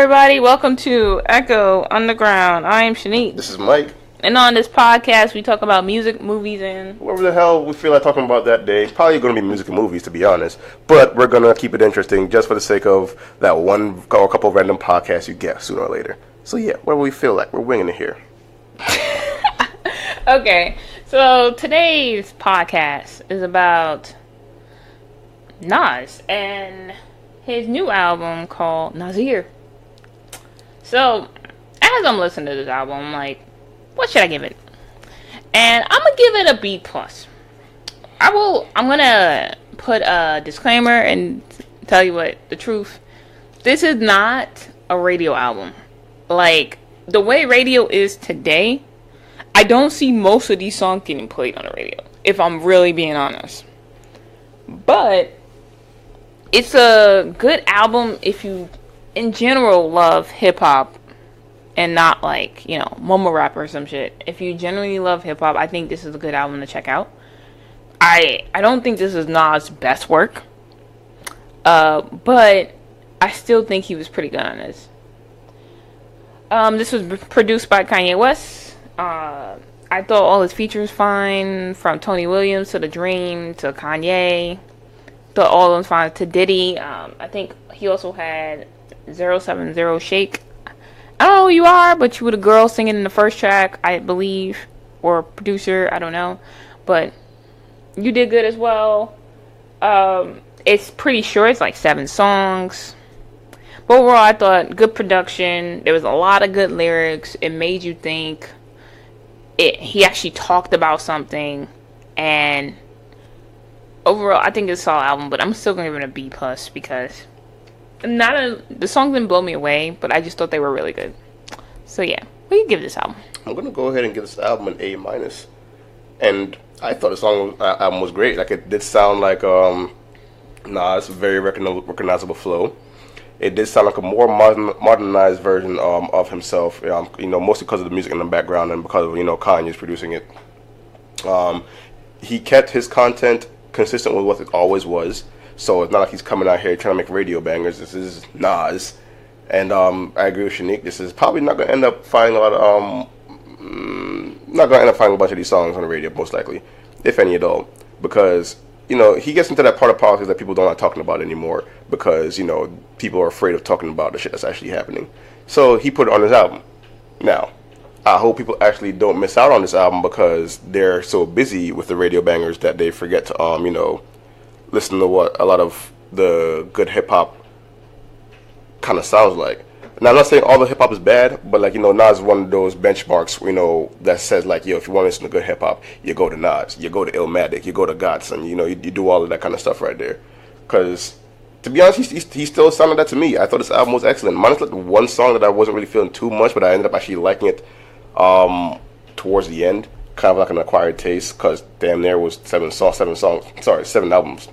everybody. Welcome to Echo Underground. I am Shanique. This is Mike. And on this podcast, we talk about music, movies, and whatever the hell we feel like talking about that day. Probably going to be music and movies, to be honest. But we're going to keep it interesting just for the sake of that one or a couple of random podcasts you get sooner or later. So yeah, whatever we feel like. We're winging it here. Okay, so today's podcast is about Nas and his new album called Nasir. So, as I'm listening to this album, I'm like, what should I give it? And I'm gonna give it a B+. I'm gonna put a disclaimer and tell you what the truth. This is not a radio album. Like, the way radio is today, I don't see most of these songs getting played on the radio, if I'm really being honest. But it's a good album if you, in general, love hip-hop and not, like, you know, mumble rap or some shit. If you generally love hip-hop, I think this is a good album to check out. I don't think this is Nas' best work. But I still think he was pretty good on this. This was produced by Kanye West. I thought all his features fine, from Tony Williams to The Dream to Kanye. Thought all of them fine, to Diddy. I think he also had 070 Shake. I don't know who you are, but you were the girl singing in the first track, I believe, or producer, I don't know, but you did good as well. It's pretty short, it's like 7 songs. But overall, I thought good production. There was a lot of good lyrics. It made you think. He actually talked about something, and overall, I think it's a solid album. But I'm still gonna give it a B+ because the songs didn't blow me away, but I just thought they were really good. So yeah, what do you give this album? I'm gonna go ahead and give this album an A-. And I thought the album was great. Like, it did sound like Nas, very recognizable flow. It did sound like a more modernized version of himself, mostly because of the music in the background and because of, Kanye's producing it. He kept his content consistent with what it always was, so it's not like he's coming out here trying to make radio bangers. This is Nas, and I agree with Shanique. This is probably not going to end up finding a bunch of these songs on the radio, most likely, if any at all, because he gets into that part of politics that people don't like talking about anymore because, people are afraid of talking about the shit that's actually happening. So he put it on his album. Now, I hope people actually don't miss out on this album because they're so busy with the radio bangers that they forget to, listen to what a lot of the good hip-hop kind of sounds like. Now, I'm not saying all the hip-hop is bad, but, like, Nas is one of those benchmarks, that says, like, if you want to listen to good hip-hop, you go to Nas, you go to Illmatic, you go to Godson, you do all of that kind of stuff right there. Because, to be honest, he still sounded that to me. I thought this album was excellent. Minus, like, one song that I wasn't really feeling too much, but I ended up actually liking it towards the end. Kind of like an acquired taste, because damn near was 7 albums.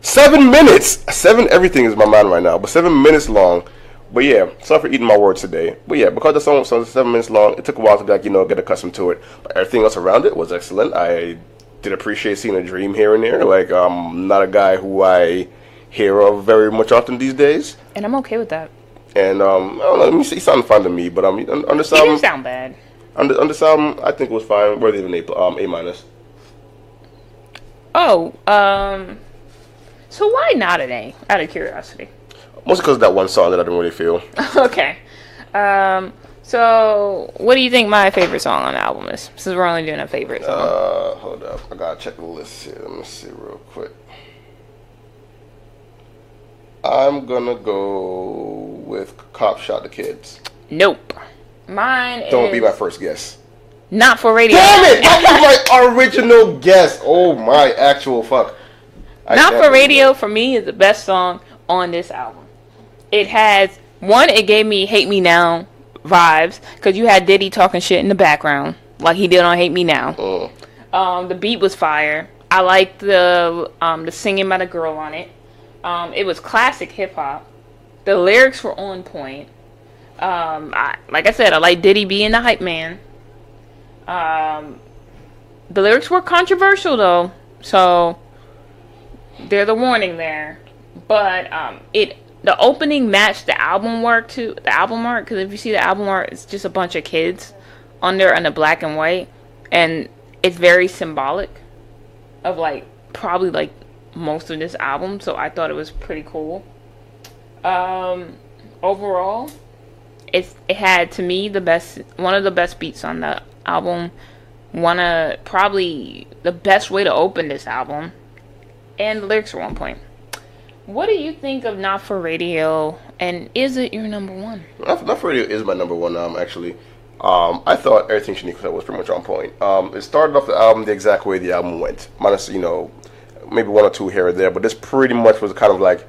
7 minutes! 7 everything is in my mind right now, but 7 minutes long. But yeah, sorry for eating my words today. But yeah, because the song was 7 minutes long, it took a while to get accustomed to it. But everything else around it was excellent. I did appreciate seeing a Dream here and there. Like, I'm not a guy who I hear of very much often these days. And I'm okay with that. And I don't know, he sounded fine to me. But on this album, it didn't sound bad. On this album, I think it was fine. Worthy of an A-. Oh, so why not an A? Out of curiosity. Mostly because of that one song that I didn't really feel. Okay. So, what do you think my favorite song on the album is? Since we're only doing a favorite song. Hold up. I gotta check the list here. Let me see real quick. I'm gonna go with Cop Shot the Kids. Nope. Mine Don't be my first guess. Not for Radio. Damn it! That was my original guess. Oh my actual fuck. Not for Radio, for me, is the best song on this album. It has, it gave me Hate Me Now vibes, because you had Diddy talking shit in the background, like he did on Hate Me Now. The beat was fire. I liked the singing by the girl on it. It was classic hip-hop. The lyrics were on point. Like I said, I like Diddy being the hype man. The lyrics were controversial, though, so there's a warning there. But it the opening matched the album art too. The album art, because if you see the album art, it's just a bunch of kids on there in the black and white, and it's very symbolic of like probably like most of this album. So I thought it was pretty cool. Overall, it had to me one of the best beats on the album. Probably the best way to open this album, and the lyrics were on point. What do you think of Not For Radio, and is it your number one? Not For Radio is my number one, actually. I thought everything Shaniqua said was pretty much on point. It started off the album the exact way the album went. Minus, maybe one or two here or there, but this pretty much was kind of like,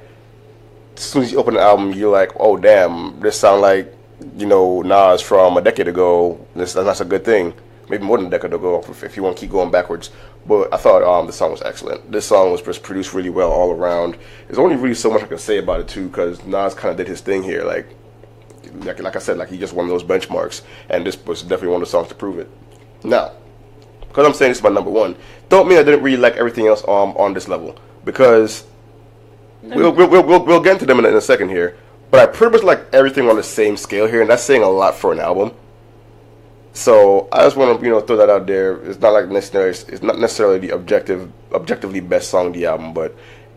as soon as you open the album, you're like, oh damn, this sound like, Nas from a decade ago. That's a good thing. Maybe more than a decade ago if you want to keep going backwards. But I thought the song was excellent. This song was just produced really well all around. There's only really so much I can say about it too, because Nas kind of did his thing here. Like I said, like he just won those benchmarks, and this was definitely one of the songs to prove it. Now, because I'm saying this is my number one, don't mean I didn't really like everything else on this level, because we'll get into them in a second here. But I pretty much like everything on the same scale here, and that's saying a lot for an album. So I just want to throw that out there. It's not necessarily the objectively best song of the album, but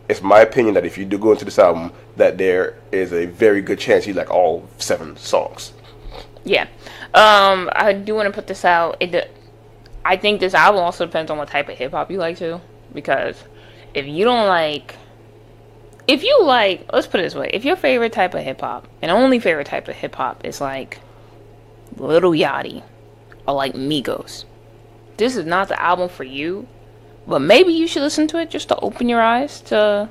it's my opinion that if you do go into this album, that there is a very good chance you like all 7 songs. Yeah, I do want to put this out. I think this album also depends on what type of hip hop you like too, because if you like, let's put it this way: if your favorite type of hip hop and only favorite type of hip hop is like Lil Yachty or like Migos, this is not the album for you. But maybe you should listen to it just to open your eyes to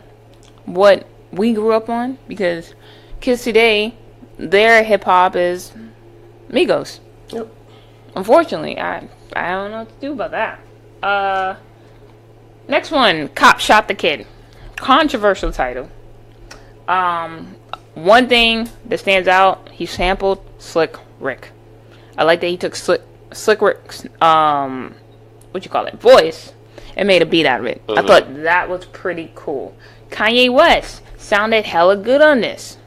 what we grew up on, because kids today, their hip hop is Migos. Yep. Unfortunately, I don't know what to do about that. Next one, Cop Shot the Kid. Controversial title. One thing that stands out, he sampled Slick Rick. I like that he took Slick Rick's voice and made a beat out of it. I thought that was pretty cool. Kanye West sounded hella good on this,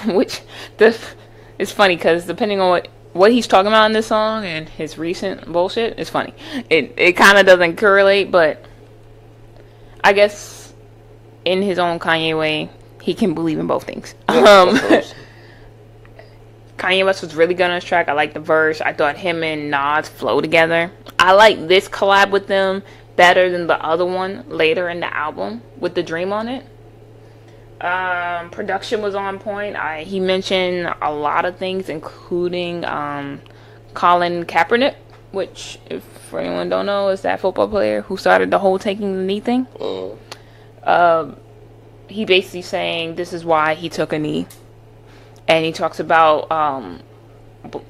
which it's funny because depending on what he's talking about in this song and his recent bullshit, it's funny. It kind of doesn't correlate, but I guess in his own Kanye way, he can believe in both things. Kanye West was really good on this track. I like the verse. I thought him and Nas flow together. I like this collab with them better than the other one later in the album with The Dream on it. Production was on point. He mentioned a lot of things, including Colin Kaepernick, which, if for anyone don't know, is that football player who started the whole taking the knee thing. He basically saying this is why he took a knee. And he talks about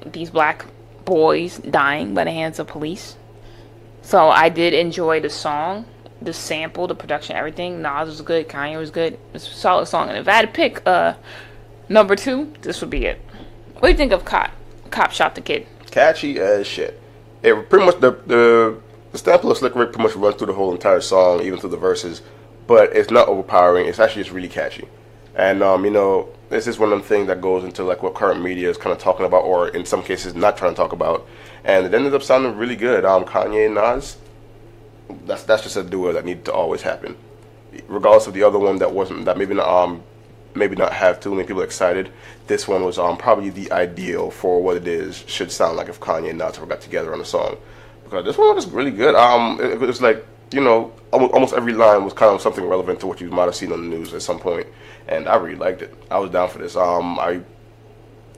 these black boys dying by the hands of police. So I did enjoy the song, the sample, the production, everything. Nas was good, Kanye was good. It's a solid song. And if I had to pick number 2, this would be it. What do you think of Cop Shot the Kid? Catchy as shit. It pretty much the sample of Slick Rick pretty much runs through the whole entire song, even through the verses. But it's not overpowering. It's actually just really catchy. And this is one of them things that goes into like what current media is kind of talking about, or in some cases not trying to talk about, and it ended up sounding really good. Kanye and Nas, that's just a duo that needed to always happen, regardless of the other one that maybe not have too many people excited. This one was probably the ideal for what it is should sound like if Kanye and Nas ever got together on a song, because this one was really good. It was like almost every line was kind of something relevant to what you might have seen on the news at some point. And I really liked it. I was down for this.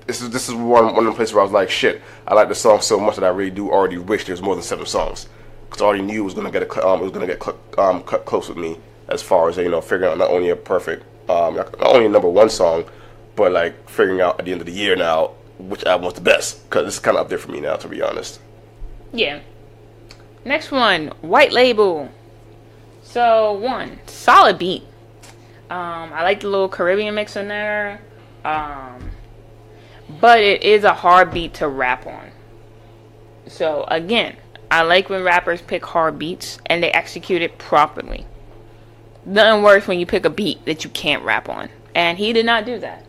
This is one of the places where I was like, shit, I like the song so much that I really do already wish there's more than 7 songs, because I already knew it was gonna get cut close with me as far as figuring out not only a perfect, not only a number 1 song, but like figuring out at the end of the year now which album was the best, because it's kind of up there for me now, to be honest. Yeah. Next one, White Label. So solid beat. I like the little Caribbean mix in there. But it is a hard beat to rap on. So again, I like when rappers pick hard beats and they execute it properly. Nothing worse when you pick a beat that you can't rap on. And he did not do that.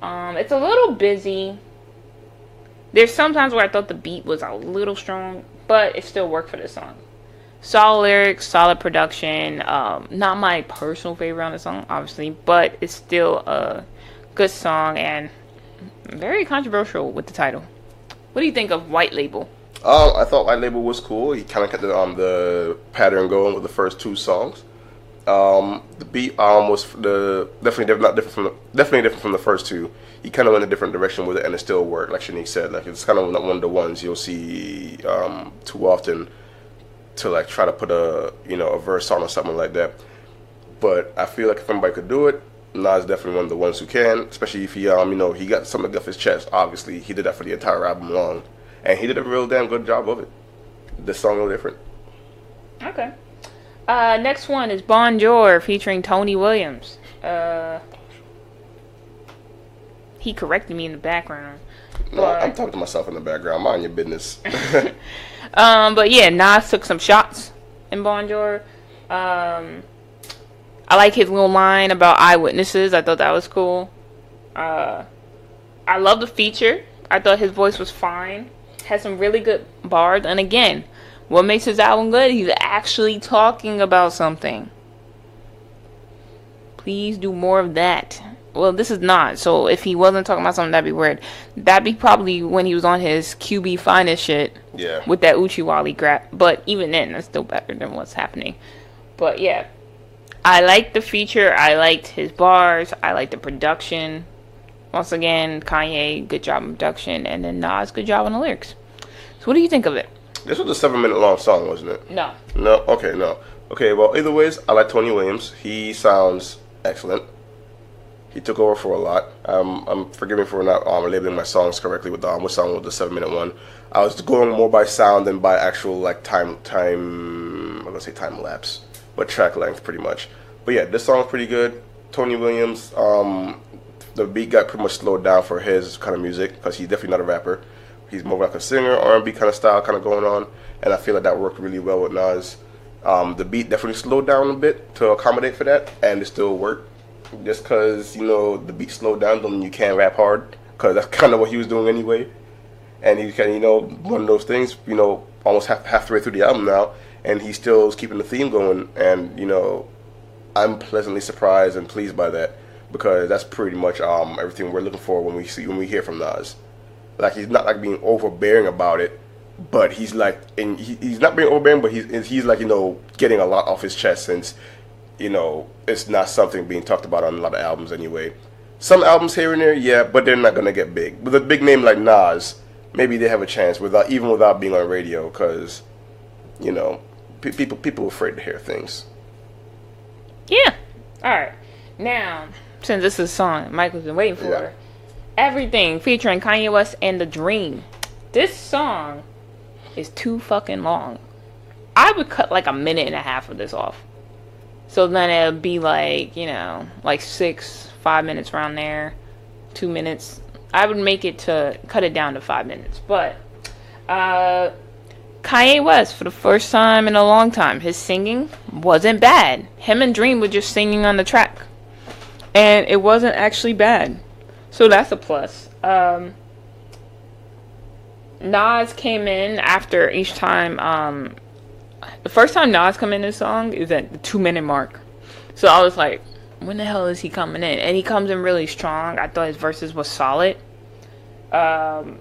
It's a little busy. There's sometimes where I thought the beat was a little strong, but it still worked for this song. Solid lyrics, solid production. Not my personal favorite on the song, obviously, but it's still a good song and very controversial with the title. What do you think of White Label? I thought White Label was cool. He kind of kept the pattern going with the first two songs. The beat was definitely different from the first two. He kind of went a different direction with it, and it still worked. Like Shanique said, like it's kind of not one of the ones you'll see too often to like try to put a verse on or something like that. But I feel like if anybody could do it, Nas is definitely one of the ones who can. Especially if he he got something off his chest. Obviously, he did that for the entire album long, and he did a real damn good job of it. This song no different. Okay. Next one is Bonjour featuring Tony Williams. He corrected me in the background. No, I'm talking to myself in the background. Mind your business. But yeah, Nas took some shots in Bonjour. I like his little line about eyewitnesses. I thought that was cool. I love the feature. I thought his voice was fine. Had some really good bars. And again, what makes his album good? He's actually talking about something. Please do more of that. Well, this is not. So if he wasn't talking about something, that'd be weird. That'd be probably when he was on his QB Finest shit. Yeah. With that Uchiwali crap. But even then, that's still better than what's happening. But yeah. I liked the feature. I liked his bars. I liked the production. Once again, Kanye, good job on production. And then Nas, good job on the lyrics. So what do you think of it? This was a 7-minute long song, wasn't it? No. No? Okay, no. Okay, well, either ways, I like Tony Williams. He sounds excellent. He took over for a lot. Forgive me for not labeling my songs correctly with what song was the 7-minute one. I was going more by sound than by actual like time. I'm gonna say time lapse, but track length pretty much. But yeah, this song's pretty good. Tony Williams. The beat got pretty much slowed down for his kind of music because he's definitely not a rapper. He's more like a singer, R&B kind of style kind of going on, and I feel like that worked really well with Nas. The beat definitely slowed down a bit to accommodate for that, and it still worked. Just because, the beat slowed down doesn't mean you can't rap hard, because that's kind of what he was doing anyway. And he kind of, one of those things, almost halfway through the album now, and he still is keeping the theme going, and, I'm pleasantly surprised and pleased by that, because that's pretty much everything we're looking for when we hear from Nas. Like, he's not like being overbearing about it, but he's like, and he's not being overbearing, but he's like, getting a lot off his chest, since it's not something being talked about on a lot of albums anyway. Some albums here and there, yeah, but they're not gonna get big. With a big name like Nas, maybe they have a chance without being on radio, because people are afraid to hear things. Yeah. All right. Now, since this is a song Michael's been waiting for, Yeah. Everything featuring Kanye West and The Dream. This song is too fucking long. I would cut like a minute and a half of this off. So then it would be like, like 5 minutes around there, 2 minutes. I would cut it down to 5 minutes. But Kanye West, for the first time in a long time, his singing wasn't bad. Him and Dream were just singing on the track. And it wasn't actually bad. So that's a plus. Nas came in after each time. The first time Nas come in this song is at the 2-minute mark. So I was like, when the hell is he coming in? And he comes in really strong. I thought his verses was solid. The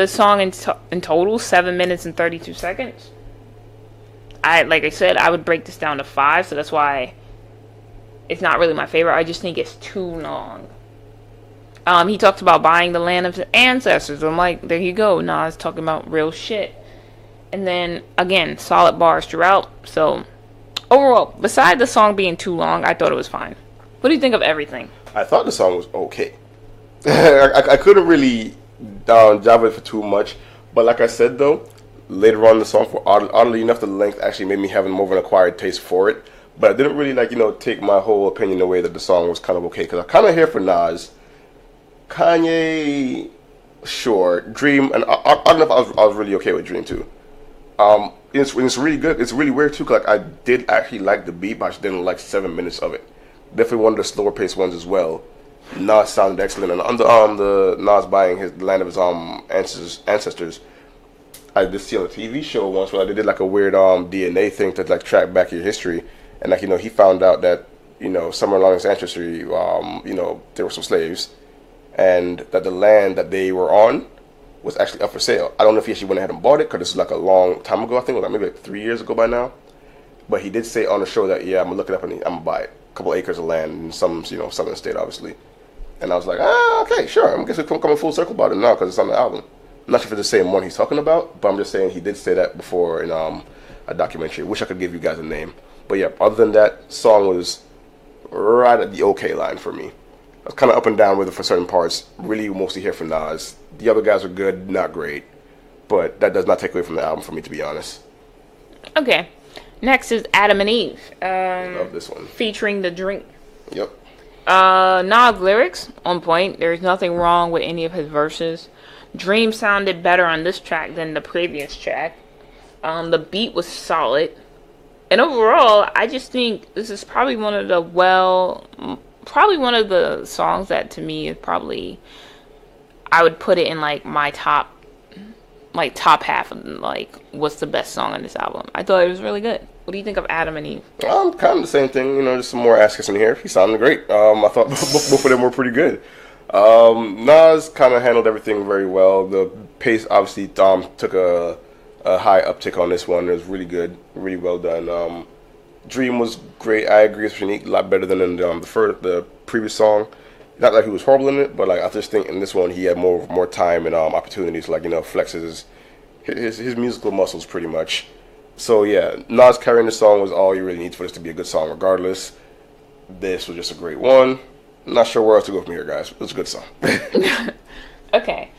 song in total, 7 minutes and 32 seconds. Like I said, I would break this down to 5. So that's why it's not really my favorite. I just think it's too long. He talks about buying the land of his ancestors. I'm like, there you go. Nas talking about real shit. And then, again, solid bars throughout. So, overall, besides the song being too long, I thought it was fine. What do you think of everything? I thought the song was okay. I couldn't really jive it for too much. But like I said, though, later on in the song, oddly enough, the length actually made me have more of an acquired taste for it. But I didn't really, take my whole opinion away that the song was kind of okay. Because I kind of here for Nas. Kanye, sure. Dream, and I don't know if I was really okay with Dream, too. It's really good. It's really weird too. Cause I did actually like the beat, but I just didn't like 7 minutes of it. Definitely one of the slower paced ones as well. Nas sounded excellent, and under the Nas buying his the land of his ancestors. I did see on a TV show once where they did like a weird DNA thing to like track back your history, and like he found out that somewhere along his ancestry there were some slaves, and that the land that they were on was actually up for sale. I don't know if he actually went ahead and bought it because this is like a long time ago. I think it was like maybe like 3 years ago by now. But he did say on the show that I'm gonna look it up and I'm gonna buy it. A couple acres of land in some southern state, obviously. And I was like, okay, sure. I guess we're coming full circle about it now because it's on the album. I'm not sure if it's the same one he's talking about, but I'm just saying he did say that before in a documentary. Wish I could give you guys a name. But yeah, other than that, song was right at the okay line for me. I was kind of up and down with it for certain parts. Really mostly here for Nas. The other guys were good, not great. But that does not take away from the album for me, to be honest. Okay. Next is Adam and Eve. Love this one. Featuring The Dream. Yep. Nas lyrics, on point. There's nothing wrong with any of his verses. Dream sounded better on this track than the previous track. The beat was solid. And overall, I just think this is probably one of the songs that to me is probably, I would put it in like my top half of like what's the best song on this album. I thought it was really good. What do you think of Adam and Eve? Kind of the same thing, just some more asterisks in here. He sounded great. I thought both of them were pretty good. Nas kind of handled everything very well. The pace obviously took a high uptick on this one. It was really good, really well done. Dream was great. I agree with Shanique, a lot better than in the previous song. Not that he was horrible in it, but like I just think in this one he had more time and opportunities to like flex his musical muscles pretty much. So yeah, Nas carrying the song was all you really need for this to be a good song. Regardless, this was just a great one. I'm not sure where else to go from here, guys. It was a good song. Okay.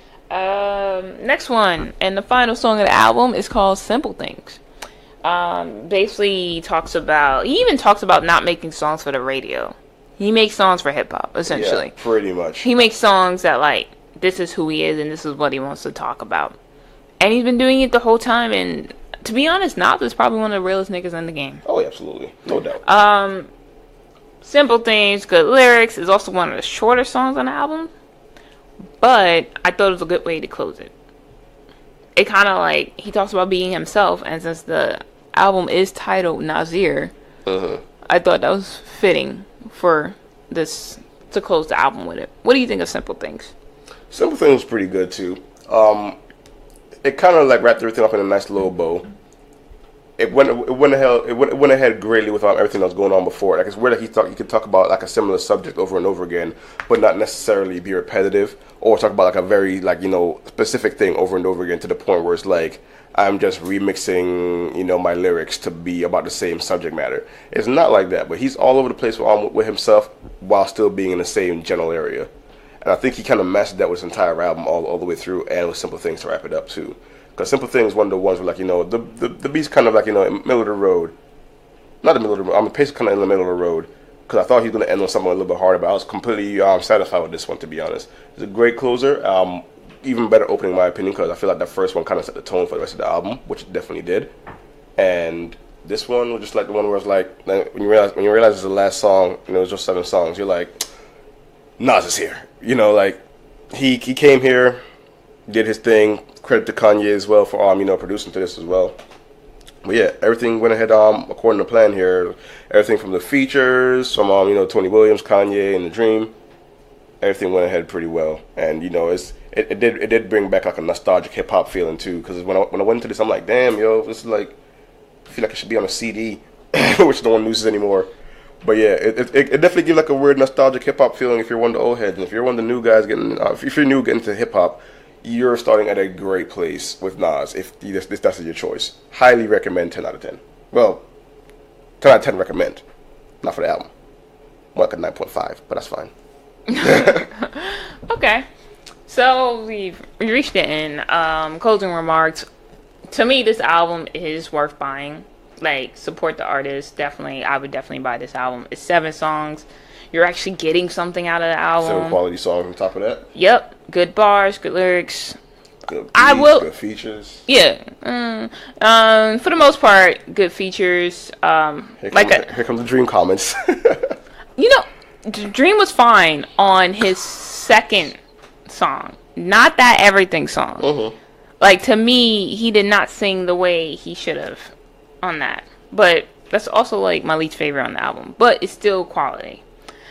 Next one, and the final song of the album is called Simple Things. Basically he even talks about not making songs for the radio. He makes songs for hip hop, essentially. Yeah, pretty much. He makes songs that like, this is who he is and this is what he wants to talk about. And he's been doing it the whole time, and to be honest, Nas is probably one of the realest niggas in the game. Oh, yeah, absolutely. No doubt. Simple Things, good lyrics, is also one of the shorter songs on the album. But I thought it was a good way to close it. It kind of like, he talks about being himself, and since the album is titled Nasir, I thought that was fitting for this, to close the album with it. What do you think of Simple Things? Simple Things was pretty good too. It kind of like wrapped everything up in a nice little bow. It went ahead greatly with everything that was going on before. Like it's weird that he could talk about like a similar subject over and over again, but not necessarily be repetitive or talk about like a very specific thing over and over again to the point where it's like I'm just remixing my lyrics to be about the same subject matter. It's not like that, but he's all over the place with himself while still being in the same general area. And I think he kind of mastered that with his entire album all the way through, and with Simple Things to wrap it up too. Because Simple Things is one of the ones where the beat's kind of like in the middle of the road. Not the middle of the road, the pace kind of in the middle of the road. Because I thought he was going to end on something a little bit harder, but I was completely satisfied with this one, to be honest. It's a great closer. Even better opening, in my opinion, because I feel like that first one kind of set the tone for the rest of the album, which it definitely did. And this one was just like the one where it's like, when you realize it's the last song, it was just 7 songs, you're like, Nas is here. Like, he came here, did his thing. Credit to Kanye as well for producing to this as well. But yeah, everything went ahead according to plan here. Everything from the features, from Tony Williams, Kanye, and The Dream. Everything went ahead pretty well, and it did bring back like a nostalgic hip hop feeling too. Because when I went into this, I'm like, damn, this is like, I feel like it should be on a CD, which no one uses anymore. But yeah, it definitely gives like a weird nostalgic hip hop feeling if you're one of the old heads, and if you're one of the new guys if you're new getting into hip hop. You're starting at a great place with Nas if that's your choice. Highly recommend 10 out of 10. Well, 10 out of 10 recommend. Not for the album. More like a 9.5, but that's fine. Okay. So we reached the end. Closing remarks. To me, this album is worth buying. Like, support the artist. Definitely, I would definitely buy this album. It's 7 songs. You're actually getting something out of the album. 7 quality songs on top of that. Yep. Good bars, good lyrics. Good beats, good features. Yeah. For the most part, good features. Here comes the Dream comments. Dream was fine on his second song, not that Everything song. Mm-hmm. Like, to me, he did not sing the way he should have on that. But that's also, like, my least favorite on the album. But it's still quality.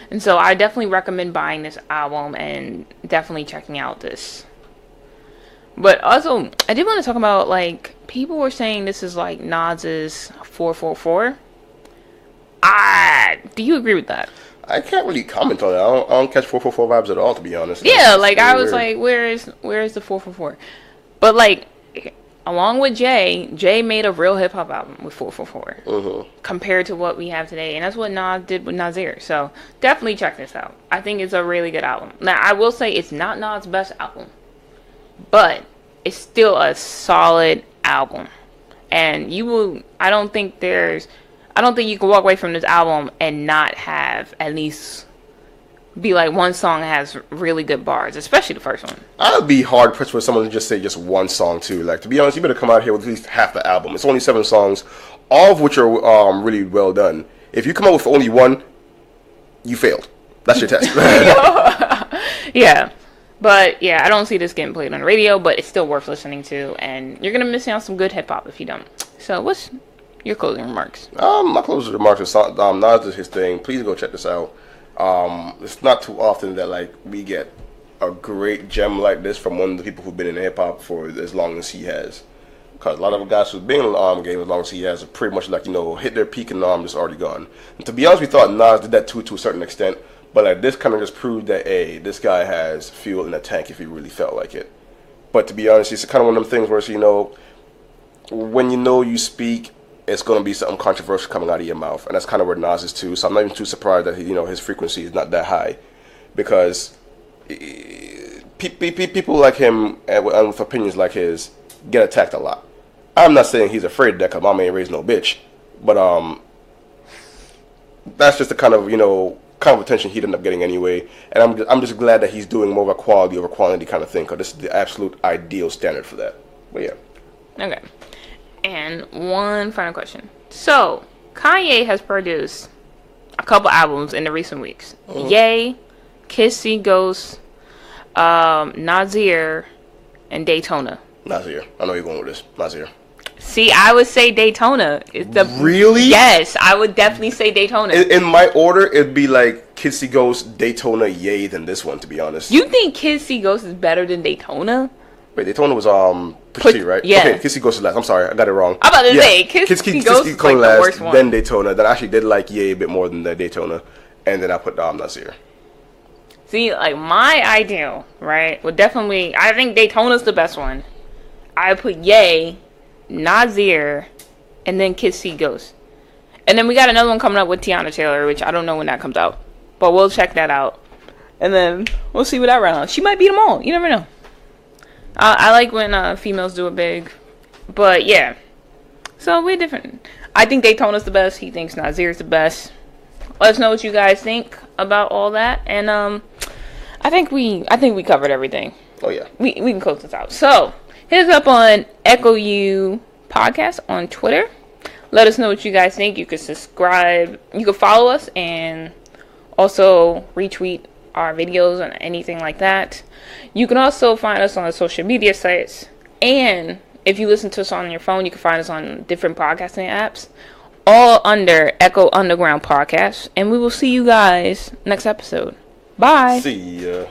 And so I definitely recommend buying this album and definitely checking out this. But also, I did want to talk about, like, people were saying this is, like, Nas's 444. Do you agree with that? I can't really comment on it. I don't catch 444 vibes at all, to be honest. Yeah, like, I was like, where is the 444? But, like, along with Jay made a real hip-hop album with 444. Mm-hmm. Compared to what we have today. And that's what Nas did with Nasir. So, definitely check this out. I think it's a really good album. Now, I will say it's not Nas' best album. But it's still a solid album. And I don't think you can walk away from this album and not have at least be like one song has really good bars, especially the first one. I'd be hard pressed for someone to just say just one song too. Like, to be honest, you better come out here with at least half the album. It's only 7 songs, all of which are really well done. If you come out with only one, you failed. That's your test. Yeah. But yeah, I don't see this getting played on the radio, but it's still worth listening to, and you're gonna miss out on some good hip hop if you don't. So what's your closing remarks? My closing remarks is Nas does his thing. Please go check this out. It's not too often that like we get a great gem like this from one of the people who've been in hip hop for as long as he has. Because a lot of guys who've been in the game as long as he has are pretty much like, hit their peak and just already gone. And to be honest, we thought Nas did that too to a certain extent. But like this kind of just proved that this guy has fuel in the tank if he really felt like it. But to be honest, it's kind of one of them things where it's, when you speak, it's going to be something controversial coming out of your mouth, and that's kind of where Nas is too. So I'm not even too surprised that his frequency is not that high, because people like him and with opinions like his get attacked a lot. I'm not saying he's afraid of that, because mama ain't raised no bitch, but that's just the kind of kind of attention he'd end up getting anyway. And I'm just glad that he's doing more of a quality over quantity kind of thing, because this is the absolute ideal standard for that. But yeah. Okay. And one final question. So, Kanye has produced a couple albums in the recent weeks. Mm-hmm. Ye, Kiss See Ghost, Nasir, and Daytona. Nasir. I know you're going with this. Nasir. See, I would say Daytona. Really? Yes, I would definitely say Daytona. In my order, it'd be like Kids See Ghost, Daytona, Ye than this one, to be honest. You think Kids See Ghost is better than Daytona? Wait, Daytona was Push T, right? Yeah. Okay, Kids See Ghost is last. I'm sorry, I got it wrong. I'm about to say Kids See Ghost is like the worst one. Then Daytona. Then I actually did like Ye a bit more than the Daytona, and then I put Nasir. See, like my ideal, right? Would definitely. I think Daytona's the best one. I put Ye, Nasir, and then Kids See Ghost. And then we got another one coming up with Tiana Taylor, which I don't know when that comes out, but we'll check that out. And then we'll see what that round. She might beat them all. You never know. I like when females do it big. But yeah. So we're different. I think Daytona's the best. He thinks Nasir's the best. Let us know what you guys think about all that. And I think we covered everything. Oh yeah. We can close this out. So hit us up on Echo U Podcast on Twitter. Let us know what you guys think. You can subscribe. You can follow us and also retweet our videos and anything like that. You can also find us on the social media sites, and if you listen to us on your phone, you can find us on different podcasting apps, all under Echo Underground Podcast. And we will see you guys next episode. Bye. See ya.